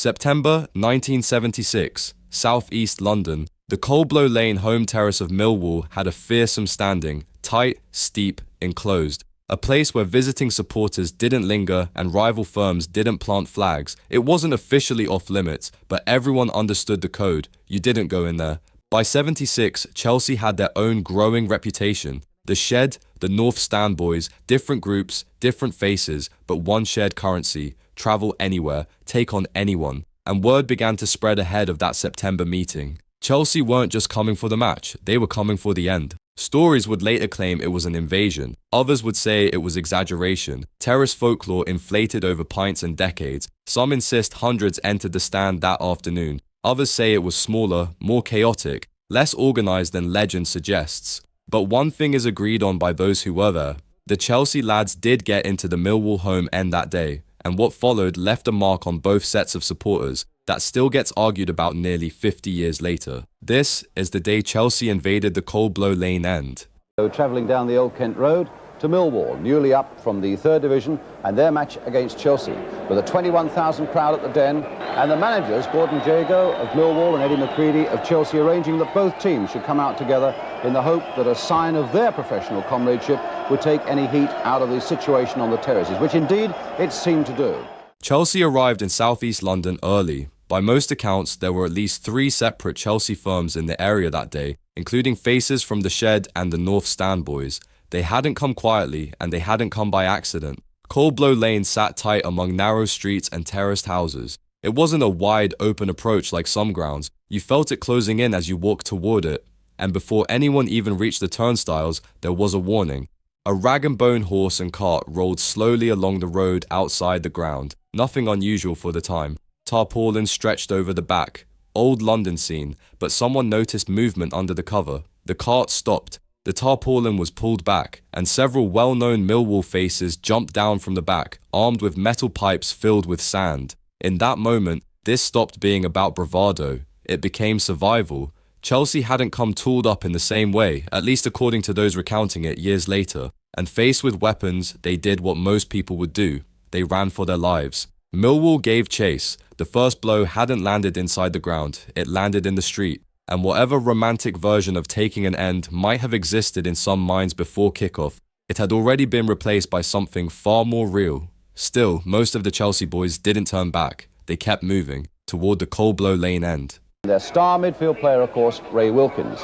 September 1976, South-East London. The Coldblow Lane home terrace of Millwall had a fearsome standing, tight, steep, enclosed. A place where visiting supporters didn't linger and rival firms didn't plant flags. It wasn't officially off limits, but everyone understood the code. You didn't go in there. By 76, Chelsea had their own growing reputation. The Shed, the North Stand boys, different groups, different faces, but one shared currency: travel anywhere, take on anyone. And word began to spread ahead of that September meeting. Chelsea weren't just coming for the match, they were coming for the end. Stories would later claim it was an invasion. Others would say it was exaggeration. Terrace folklore inflated over pints and decades. Some insist hundreds entered the stand that afternoon. Others say it was smaller, more chaotic, less organized than legend suggests. But one thing is agreed on by those who were there. The Chelsea lads did get into the Millwall home end that day, and what followed left a mark on both sets of supporters that still gets argued about nearly 50 years later. This is the day Chelsea invaded the Coldblow Lane end. Travelling down the Old Kent Road to Millwall, newly up from the 3rd Division, and their match against Chelsea, with a 21,000 crowd at the Den, and the managers, Gordon Jago of Millwall and Eddie McCready of Chelsea, arranging that both teams should come out together in the hope that a sign of their professional comradeship would take any heat out of the situation on the terraces, which indeed it seemed to do. Chelsea arrived in southeast London early. By most accounts, there were at least 3 separate Chelsea firms in the area that day, including faces from the Shed and the North Stand boys. They hadn't come quietly, and they hadn't come by accident. Coldblow Lane sat tight among narrow streets and terraced houses. It wasn't a wide, open approach like some grounds. You felt it closing in as you walked toward it. And before anyone even reached the turnstiles, there was a warning. A rag-and-bone horse and cart rolled slowly along the road outside the ground. Nothing unusual for the time. Tarpaulin stretched over the back. Old London scene, but someone noticed movement under the cover. The cart stopped. The tarpaulin was pulled back, and several well-known Millwall faces jumped down from the back, armed with metal pipes filled with sand. In that moment, this stopped being about bravado. It became survival. Chelsea hadn't come tooled up in the same way, at least according to those recounting it years later. And faced with weapons, they did what most people would do. They ran for their lives. Millwall gave chase. The first blow hadn't landed inside the ground, it landed in the street. And whatever romantic version of taking an end might have existed in some minds before kickoff, it had already been replaced by something far more real. Still, most of the Chelsea boys didn't turn back. They kept moving toward the Coldblow Lane end. Their star midfield player, of course, Ray Wilkins.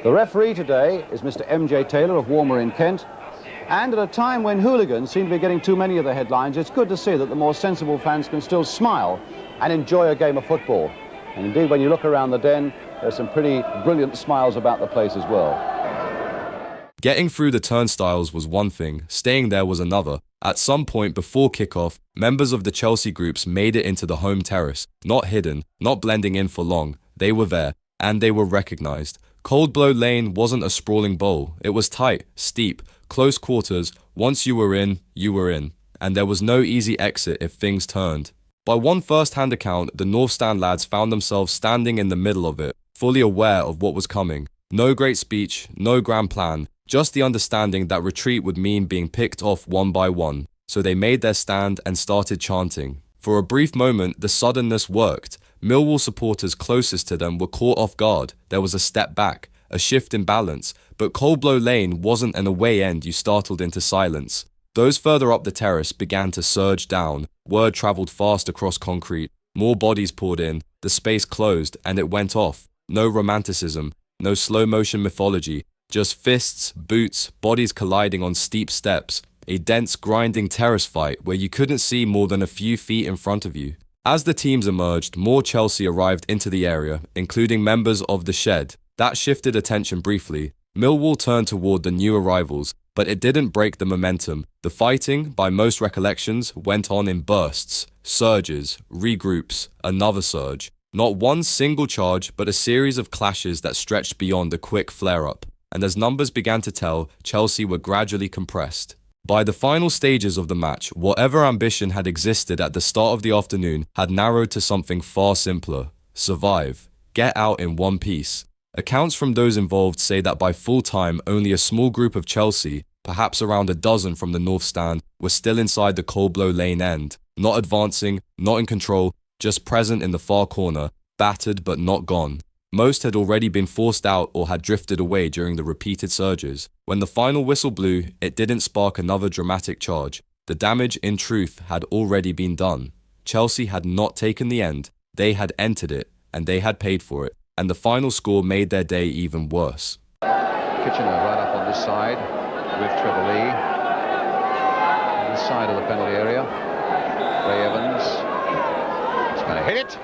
The referee today is Mr. M.J. Taylor of Walmer in Kent. And at a time when hooligans seem to be getting too many of the headlines, it's good to see that the more sensible fans can still smile and enjoy a game of football. And indeed, when you look around the Den, there's some pretty brilliant smiles about the place as well. Getting through the turnstiles was one thing, staying there was another. At some point before kickoff, members of the Chelsea groups made it into the home terrace, not hidden, not blending in for long. They were there, and they were recognized. Coldblow Lane wasn't a sprawling bowl. It was tight, steep, close quarters. Once you were in, and there was no easy exit if things turned. By one first-hand account, the North Stand lads found themselves standing in the middle of it, fully aware of what was coming. No great speech, no grand plan, just the understanding that retreat would mean being picked off one by one. So they made their stand and started chanting. For a brief moment, the suddenness worked. Millwall supporters closest to them were caught off guard. There was a step back, a shift in balance, but Coldblow Lane wasn't an away end you startled into silence. Those further up the terrace began to surge down. Word travelled fast across concrete. More bodies poured in. The space closed, and it went off. No romanticism, no slow-motion mythology. Just fists, boots, bodies colliding on steep steps. A dense, grinding terrace fight where you couldn't see more than a few feet in front of you. As the teams emerged, more Chelsea arrived into the area, including members of the Shed. That shifted attention briefly. Millwall turned toward the new arrivals, but it didn't break the momentum. The fighting, by most recollections, went on in bursts, surges, regroups, another surge. Not one single charge, but a series of clashes that stretched beyond a quick flare-up. And as numbers began to tell, Chelsea were gradually compressed. By the final stages of the match, whatever ambition had existed at the start of the afternoon had narrowed to something far simpler. Survive. Get out in one piece. Accounts from those involved say that by full time, only a small group of Chelsea, perhaps around a dozen from the North Stand, were still inside the Coldblow Lane end, not advancing, not in control, just present in the far corner, battered but not gone. Most had already been forced out or had drifted away during the repeated surges. When the final whistle blew, it didn't spark another dramatic charge. The damage, in truth, had already been done. Chelsea had not taken the end, they had entered it, and they had paid for it. And the final score made their day even worse. Kitchener right up on this side with Trevor Lee. On this side of the penalty area. Ray Evans. He's going to hit it.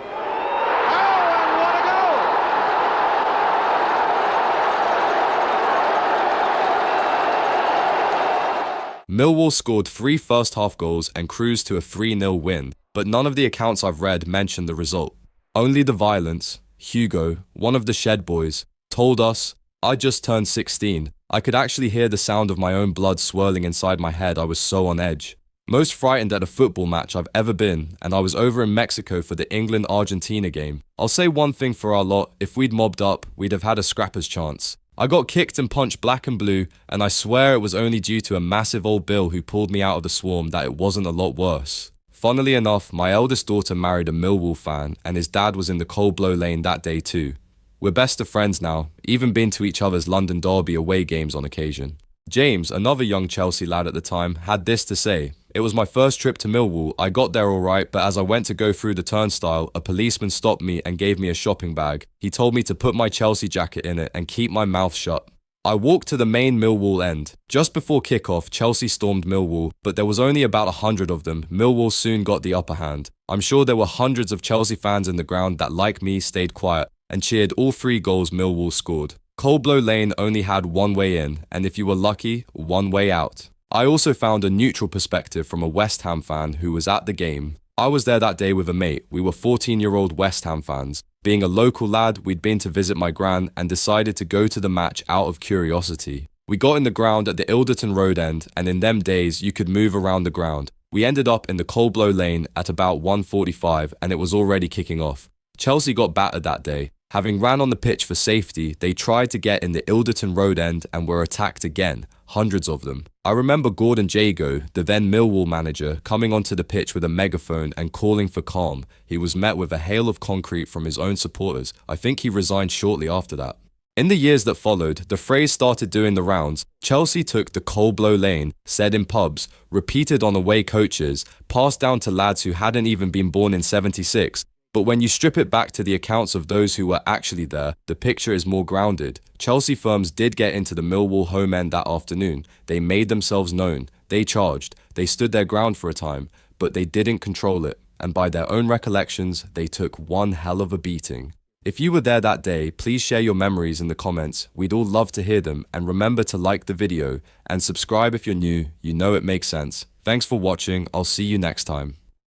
Millwall scored 3 first-half goals and cruised to a 3-0 win, but none of the accounts I've read mentioned the result. Only the violence. Hugo, one of the Shed boys, told us, "I just turned 16. I could actually hear the sound of my own blood swirling inside my head. I was so on edge. Most frightened at a football match I've ever been, and I was over in Mexico for the England-Argentina game. I'll say one thing for our lot, if we'd mobbed up, we'd have had a scrapper's chance. I got kicked and punched black and blue, and I swear it was only due to a massive old Bill who pulled me out of the swarm that it wasn't a lot worse." Funnily enough, my eldest daughter married a Millwall fan, and his dad was in the Cold Blow Lane that day too. We're best of friends now, even been to each other's London Derby away games on occasion. James, another young Chelsea lad at the time, had this to say: "It was my first trip to Millwall. I got there alright, but as I went to go through the turnstile, a policeman stopped me and gave me a shopping bag. He told me to put my Chelsea jacket in it and keep my mouth shut. I walked to the main Millwall end. Just before kickoff, Chelsea stormed Millwall, but there was only about 100 of them. Millwall soon got the upper hand. I'm sure there were hundreds of Chelsea fans in the ground that, like me, stayed quiet and cheered all 3 goals Millwall scored. Cold Blow Lane only had one way in, and if you were lucky, one way out." I also found a neutral perspective from a West Ham fan who was at the game. I was there that day with a mate. We were 14-year-old West Ham fans. Being a local lad, we'd been to visit my gran and decided to go to the match out of curiosity. We got in the ground at the Ilderton Road end, and in them days, you could move around the ground. We ended up in the Cold Blow Lane at about 1:45, and it was already kicking off. Chelsea got battered that day. Having ran on the pitch for safety, they tried to get in the Ilderton Road end and were attacked again, hundreds of them. I remember Gordon Jago, the then Millwall manager, coming onto the pitch with a megaphone and calling for calm. He was met with a hail of concrete from his own supporters. I think he resigned shortly after that. In the years that followed, the phrase started doing the rounds. Chelsea took the Cold Blow Lane, said in pubs, repeated on away coaches, passed down to lads who hadn't even been born in '76. But when you strip it back to the accounts of those who were actually there, the picture is more grounded. Chelsea firms did get into the Millwall home end that afternoon. They made themselves known. They charged. They stood their ground for a time, but they didn't control it. And by their own recollections, they took one hell of a beating. If you were there that day, please share your memories in the comments. We'd all love to hear them. And remember to like the video and subscribe if you're new. You know it makes sense. Thanks for watching. I'll see you next time.